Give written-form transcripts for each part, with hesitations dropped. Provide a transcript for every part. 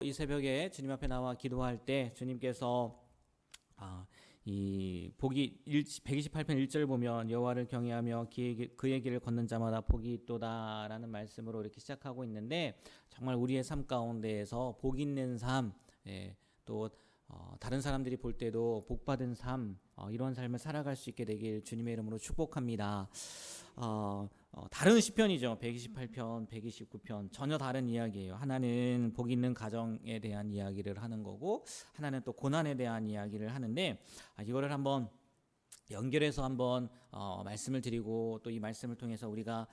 이 새벽에 주님 앞에 나와 기도할 때 주님께서 이 복이 128편 1절 보면 여호와를 경외하며 그의 길을 걷는 자마다 복이 있도다라는 말씀으로 이렇게 시작하고 있는데, 정말 우리의 삶 가운데에서 복 있는 삶, 또 다른 사람들이 볼 때도 복 받은 삶, 이런 삶을 살아갈 수 있게 되길 주님의 이름으로 축복합니다. 다른 시편이죠. 128편, 129편 전혀 다른 이야기예요. 하나는 복 있는 가정에 대한 이야기를 하는 거고, 하나는 또 고난에 대한 이야기를 하는데, 이거를 한번 연결해서 한번 말씀을 드리고, 또 이 말씀을 통해서 우리가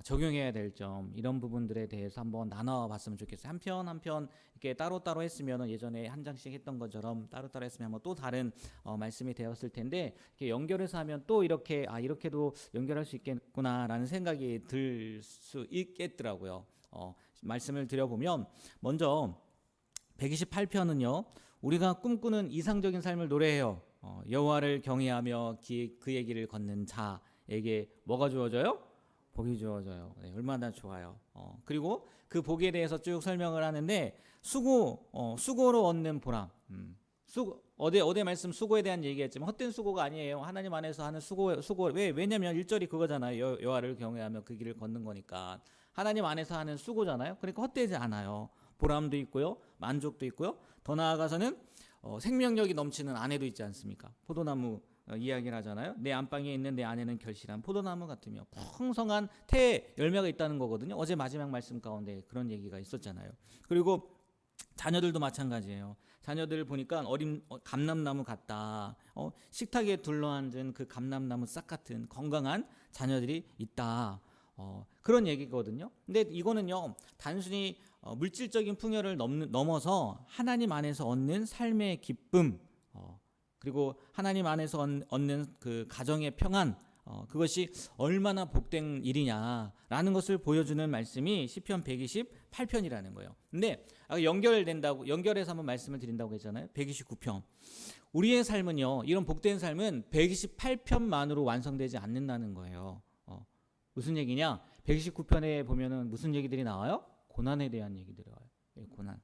적용해야 될 점, 이런 부분들에 대해서 한번 나눠봤으면 좋겠어요. 한 편 한 편 이렇게 따로따로 했으면, 예전에 한 장씩 했던 것처럼 따로따로 했으면 한번 또 다른 말씀이 되었을 텐데, 이렇게 연결해서 하면 또 이렇게도 연결할 수 있겠구나라는 생각이 들 수 있겠더라고요. 말씀을 드려보면, 먼저 128편은요 우리가 꿈꾸는 이상적인 삶을 노래해요. 여호와를 경외하며 그의 길을 걷는 자에게 뭐가 주어져요? 복이 주어져요. 네, 얼마나 좋아요. 그리고 그 복에 대해서 쭉 설명을 하는데, 수고로 얻는 보람. 어제 말씀 수고에 대한 얘기했지만 헛된 수고가 아니에요. 하나님 안에서 하는 수고. 왜냐면 1절이 그거잖아요. 여호와를 경외하며 그 길을 걷는 거니까. 하나님 안에서 하는 수고잖아요. 그러니까 헛되지 않아요. 보람도 있고요, 만족도 있고요. 더 나아가서는 생명력이 넘치는 아내도 있지 않습니까? 포도나무 이야기를 하잖아요. 내 안방에 있는 내 아내는 결실한 포도나무 같으며 풍성한 태 열매가 있다는 거거든요. 어제 마지막 말씀 가운데 그런 얘기가 있었잖아요. 그리고 자녀들도 마찬가지예요. 자녀들 보니까 어린 감람나무 같다. 식탁에 둘러앉은 그 감람나무 싹 같은 건강한 자녀들이 있다. 그런 얘기거든요. 근데 이거는요 단순히 물질적인 풍요를 넘어서 하나님 안에서 얻는 삶의 기쁨, 그리고 하나님 안에서 얻는 그 가정의 평안, 그것이 얼마나 복된 일이냐라는 것을 보여주는 말씀이 시편 128편이라는 거예요. 근데 연결해서 한번 말씀을 드린다고 했잖아요. 129편. 우리의 삶은요, 이런 복된 삶은 128편만으로 완성되지 않는다는 거예요. 무슨 얘기냐? 129편에 보면은 무슨 얘기들이 나와요? 고난에 대한 얘기들이 나와요. 고난.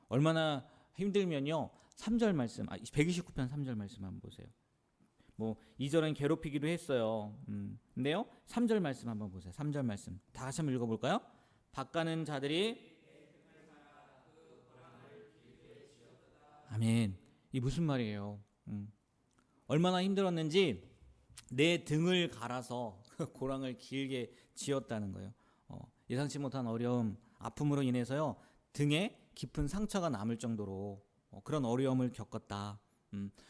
얼마나 힘들면요. 3절 말씀, 129편 3절 말씀 한번 보세요. 2절은 괴롭히기도 했어요. 근데요. 3절 말씀 한번 보세요. 3절 말씀. 다 같이 한번 읽어볼까요? 밭가는 자들이 아멘. 이 무슨 말이에요? 얼마나 힘들었는지 내 등을 갈아서 고랑을 길게 지었다는 거예요. 예상치 못한 어려움, 아픔으로 인해서요 등에 깊은 상처가 남을 정도로 그런 어려움을 겪었다.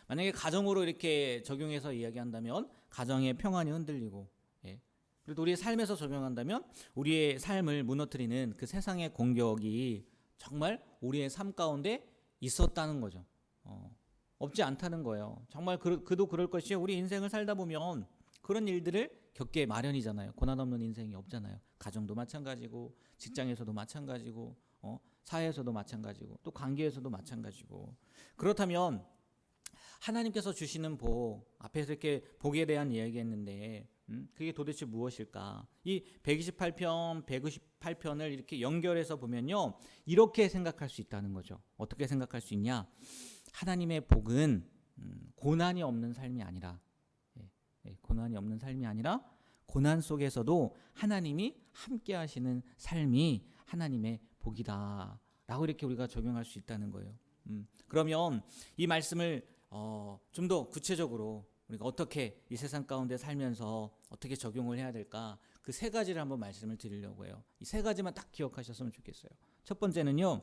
만약에 가정으로 이렇게 적용해서 이야기한다면 가정의 평안이 흔들리고, 그래도 우리의 삶에서 적용한다면 우리의 삶을 무너뜨리는 그 세상의 공격이 정말 우리의 삶 가운데 있었다는 거죠. 없지 않다는 거예요. 정말 그도 그럴 것이요. 우리 인생을 살다 보면 그런 일들을 겪게 마련이잖아요. 고난 없는 인생이 없잖아요. 가정도 마찬가지고, 직장에서도 마찬가지고, 사회에서도 마찬가지고, 또 관계에서도 마찬가지고. 그렇다면 하나님께서 주시는 복, 앞에서 이렇게 복에 대한 이야기했는데, 그게 도대체 무엇일까? 이 128편, 198편을 이렇게 연결해서 보면요, 이렇게 생각할 수 있다는 거죠. 어떻게 생각할 수 있냐? 하나님의 복은 고난이 없는 삶이 아니라, 고난이 없는 삶이 아니라 고난 속에서도 하나님이 함께 하시는 삶이 하나님의 복이다 라고 이렇게 우리가 적용할 수 있다는 거예요. 그러면 이 말씀을 좀 더 구체적으로 우리가 어떻게 이 세상 가운데 살면서 어떻게 적용을 해야 될까, 그 세 가지를 한번 말씀을 드리려고 해요. 이 세 가지만 딱 기억하셨으면 좋겠어요. 첫 번째는요,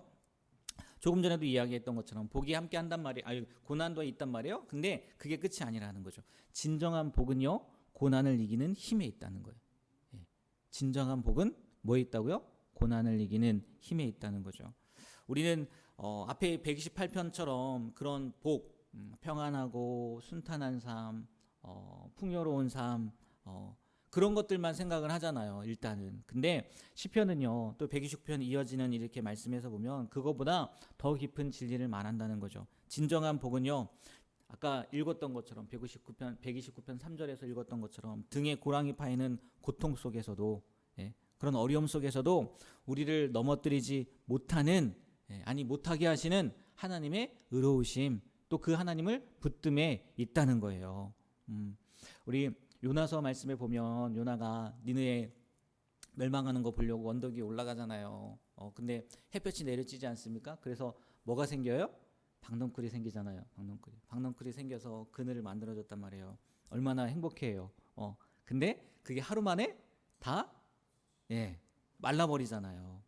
조금 전에도 이야기했던 것처럼 복이 함께 한단 말이에요. 고난도 있단 말이에요. 근데 그게 끝이 아니라는 거죠. 진정한 복은요, 고난을 이기는 힘에 있다는 거예요. 진정한 복은 뭐에 있다고요? 고난을 이기는 힘에 있다는 거죠. 우리는 앞에 128편처럼 그런 복, 평안하고 순탄한 삶, 풍요로운 삶, 그런 것들만 생각을 하잖아요. 일단은. 근데 시편은요, 또 129편 이어지는 이렇게 말씀에서 보면 그거보다 더 깊은 진리를 말한다는 거죠. 진정한 복은요, 아까 읽었던 것처럼 129편 3절에서 읽었던 것처럼 등에 고랑이 파이는 고통 속에서도, 그런 어려움 속에서도 우리를 넘어뜨리지 못하는 아니 못하게 하시는 하나님의 의로우심, 또 그 하나님을 붙듦에 있다는 거예요. 우리 요나서 말씀에 보면 요나가 니느웨 멸망하는 거 보려고 언덕 위에 올라가잖아요. 근데 햇볕이 내려지지 않습니까? 그래서 뭐가 생겨요? 박넝쿨이 생기잖아요. 박넝쿨이 생겨서 그늘을 만들어줬단 말이에요. 얼마나 행복해요. 근데 그게 하루 만에 다 말라버리잖아요.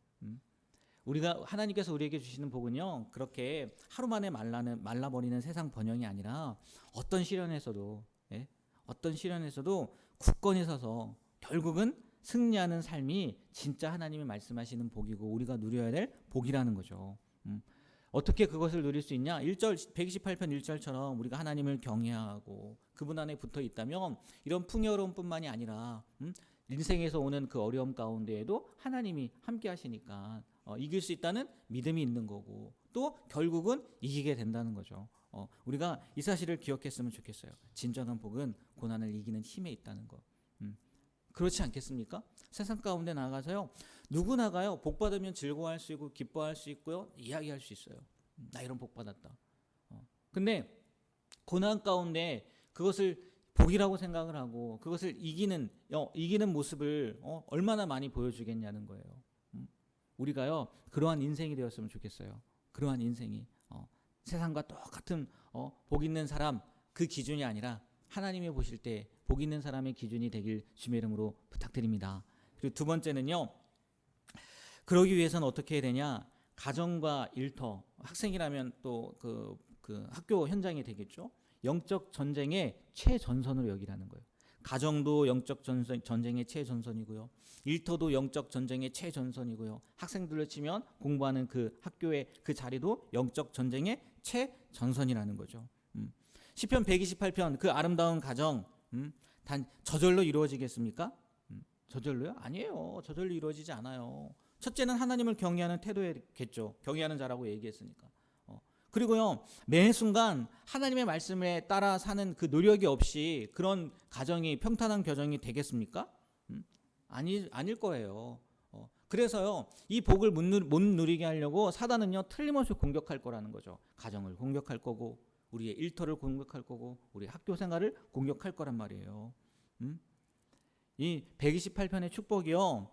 우리가 하나님께서 우리에게 주시는 복은요, 그렇게 하루 만에 말라버리는 세상 번영이 아니라 어떤 시련에서도 굳건히 서서 결국은 승리하는 삶이 진짜 하나님이 말씀하시는 복이고 우리가 누려야 될 복이라는 거죠. 어떻게 그것을 누릴 수 있냐? 128편 1절처럼 우리가 하나님을 경외하고 그분 안에 붙어 있다면 이런 풍요로움뿐만이 아니라 인생에서 오는 그 어려움 가운데에도 하나님이 함께 하시니까 이길 수 있다는 믿음이 있는 거고, 또 결국은 이기게 된다는 거죠. 우리가 이 사실을 기억했으면 좋겠어요. 진정한 복은 고난을 이기는 힘에 있다는 거. 그렇지 않겠습니까? 세상 가운데 나가서요, 누구나가요 복 받으면 즐거워할 수 있고 기뻐할 수 있고요, 이야기할 수 있어요. 나 이런 복 받았다. 근데 고난 가운데 그것을 복이라고 생각을 하고 그것을 이기는 모습을 얼마나 많이 보여주겠냐는 거예요. 우리가요 그러한 인생이 되었으면 좋겠어요. 그러한 인생이 세상과 똑같은 복 있는 사람 그 기준이 아니라 하나님이 보실 때 복 있는 사람의 기준이 되길 주님의 이름으로 부탁드립니다. 그리고 두 번째는요, 그러기 위해서는 어떻게 해야 되냐? 가정과 일터, 학생이라면 또 그 학교 현장이 되겠죠. 영적 전쟁의 최전선으로 여기라는 거예요. 가정도 영적 전쟁의 최전선이고요. 일터도 영적 전쟁의 최전선이고요. 학생들로 치면 공부하는 그 학교의 그 자리도 영적 전쟁의 최전선이라는 거죠. 시편 128편 그 아름다운 가정 단 저절로 이루어지겠습니까? 저절로요? 아니에요. 저절로 이루어지지 않아요. 첫째는 하나님을 경외하는 태도겠죠. 경외하는 자라고 얘기했으니까. 그리고요, 매 순간 하나님의 말씀에 따라 사는 그 노력이 없이 그런 가정이 평탄한 가정이 되겠습니까? 아닐 거예요. 그래서요, 이 복을 못 누리게 하려고 사단은요 틀림없이 공격할 거라는 거죠. 가정을 공격할 거고, 우리의 일터를 공격할 거고, 우리 학교 생활을 공격할 거란 말이에요. 이 128편의 축복이요,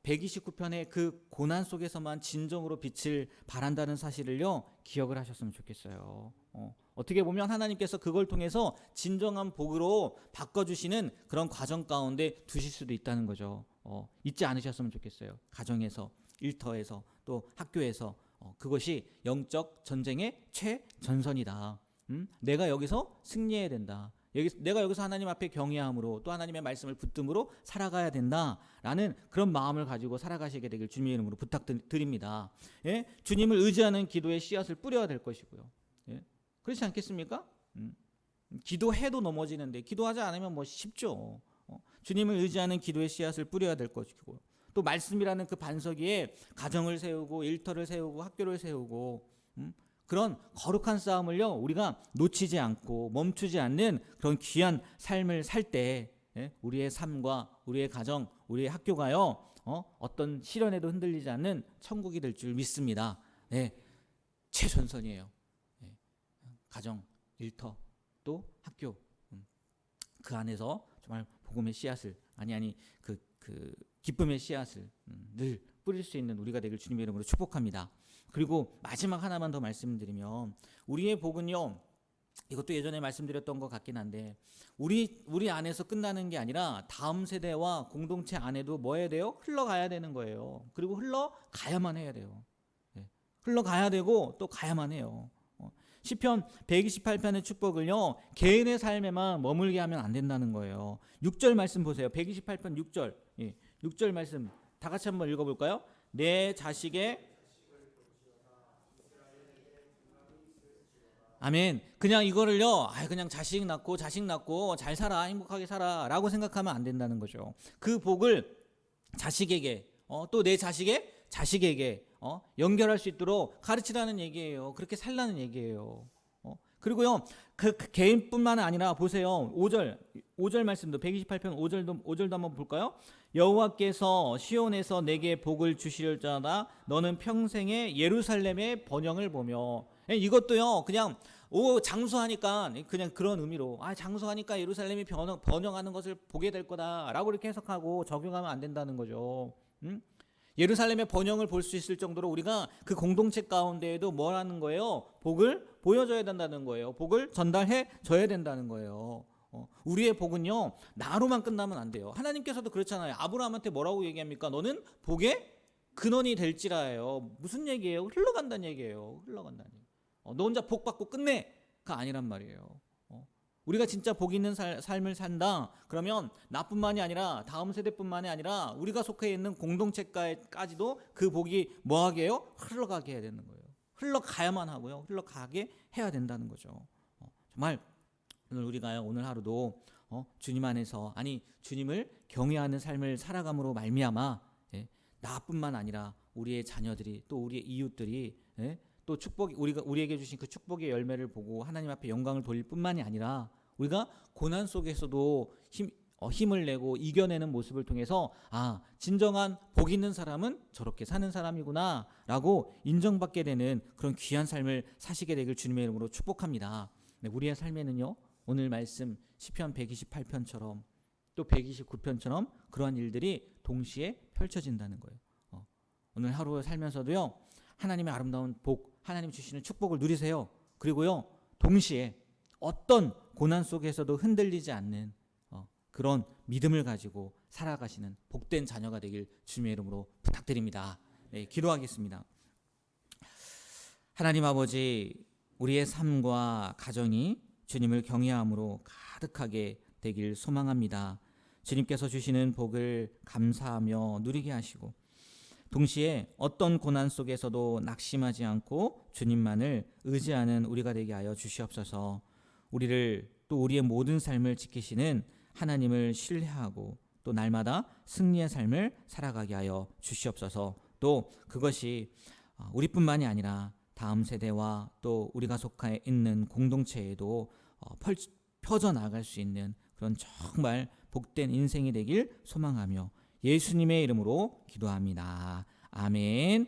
129편의 그 고난 속에서만 진정으로 빛을 발한다는 사실을요 기억을 하셨으면 좋겠어요. 어떻게 보면 하나님께서 그걸 통해서 진정한 복으로 바꿔주시는 그런 과정 가운데 두실 수도 있다는 거죠. 잊지 않으셨으면 좋겠어요. 가정에서, 일터에서, 또 학교에서 그것이 영적 전쟁의 최전선이다. 내가 여기서 승리해야 된다. 내가 여기서 하나님 앞에 경외함으로 또 하나님의 말씀을 붙듦으로 살아가야 된다라는 그런 마음을 가지고 살아가시게 되길 주님의 이름으로 부탁드립니다. 예? 주님을 의지하는 기도의 씨앗을 뿌려야 될 것이고요. 예? 그렇지 않겠습니까? 기도해도 넘어지는데 기도하지 않으면 뭐 쉽죠. 주님을 의지하는 기도의 씨앗을 뿌려야 될 것이고, 또 말씀이라는 그 반석 위에 가정을 세우고 일터를 세우고 학교를 세우고 그런 거룩한 싸움을요 우리가 놓치지 않고 멈추지 않는 그런 귀한 삶을 살 때 우리의 삶과 우리의 가정, 우리의 학교가요 어떤 시련에도 흔들리지 않는 천국이 될 줄 믿습니다. 최전선이에요. 가정, 일터, 또 학교, 그 안에서 정말 복음의 씨앗을 그 기쁨의 씨앗을 늘 뿌릴 수 있는 우리가 되길 주님의 이름으로 축복합니다. 그리고 마지막 하나만 더 말씀드리면, 우리의 복은요, 이것도 예전에 말씀드렸던 것 같긴 한데 우리 안에서 끝나는 게 아니라 다음 세대와 공동체 안에도 뭐 해야 돼요? 흘러가야 되는 거예요. 그리고 흘러가야만 해야 돼요. 흘러가야 되고 또 가야만 해요. 시편 128편의 축복을요 개인의 삶에만 머물게 하면 안 된다는 거예요. 6절 말씀 보세요. 128편 6절 6절 말씀 다 같이 한번 읽어볼까요? 내 자식의 아멘. 그냥 이거를요, 그냥 자식 낳고 잘 살아, 행복하게 살아라고 생각하면 안 된다는 거죠. 그 복을 자식에게, 또 내 자식의 자식에게 연결할 수 있도록 가르치라는 얘기예요. 그렇게 살라는 얘기예요. 그리고요, 그 개인뿐만 아니라 보세요. 5절 말씀도 128편 5절도 한번 볼까요? 여호와께서 시온에서 내게 복을 주시려자다 너는 평생에 예루살렘의 번영을 보며. 이것도요 그냥 장수하니까 그냥 그런 의미로 장수하니까 예루살렘이 번영하는 것을 보게 될 거다라고 이렇게 해석하고 적용하면 안 된다는 거죠. 예루살렘의 번영을 볼 수 있을 정도로 우리가 그 공동체 가운데에도 뭘 하는 거예요? 복을 보여줘야 된다는 거예요. 복을 전달해 줘야 된다는 거예요. 우리의 복은요 나로만 끝나면 안 돼요. 하나님께서도 그렇잖아요. 아브라함한테 뭐라고 얘기합니까? 너는 복의 근원이 될지라예요. 무슨 얘기예요? 흘러간다는 얘기예요. 흘러간다는 얘기. 너 혼자 복 받고 끝내가 아니란 말이에요. 우리가 진짜 복 있는 삶을 산다 그러면 나뿐만이 아니라 다음 세대뿐만이 아니라 우리가 속해 있는 공동체까지도 그 복이 뭐하게 해요? 흘러가게 해야 되는 거예요. 흘러가야만 하고요. 흘러가게 해야 된다는 거죠. 정말 오늘 우리가요 오늘 하루도 주님 안에서 주님을 경외하는 삶을 살아감으로 말미암아 나뿐만 아니라 우리의 자녀들이 또 우리의 이웃들이 또 우리에게 주신 그 축복의 열매를 보고 하나님 앞에 영광을 돌릴 뿐만이 아니라 우리가 고난 속에서도 힘을 내고 이겨내는 모습을 통해서 진정한 복 있는 사람은 저렇게 사는 사람이구나 라고 인정받게 되는 그런 귀한 삶을 사시게 되길 주님의 이름으로 축복합니다. 우리의 삶에는요 오늘 말씀 시편 128편처럼 또 129편처럼 그러한 일들이 동시에 펼쳐진다는 거예요. 오늘 하루 살면서도요 하나님의 아름다운 복, 하나님 주시는 축복을 누리세요. 그리고요 동시에 어떤 고난 속에서도 흔들리지 않는 그런 믿음을 가지고 살아가시는 복된 자녀가 되길 주님의 이름으로 부탁드립니다. 기도하겠습니다. 하나님 아버지, 우리의 삶과 가정이 주님을 경외함으로 가득하게 되길 소망합니다. 주님께서 주시는 복을 감사하며 누리게 하시고 동시에 어떤 고난 속에서도 낙심하지 않고 주님만을 의지하는 우리가 되게 하여 주시옵소서. 우리를 또 우리의 모든 삶을 지키시는 하나님을 신뢰하고 또 날마다 승리의 삶을 살아가게 하여 주시옵소서. 또 그것이 우리뿐만이 아니라 다음 세대와 또 우리가 속해 있는 공동체에도 펴져나갈 수 있는 그런 정말 복된 인생이 되길 소망하며 예수님의 이름으로 기도합니다. 아멘.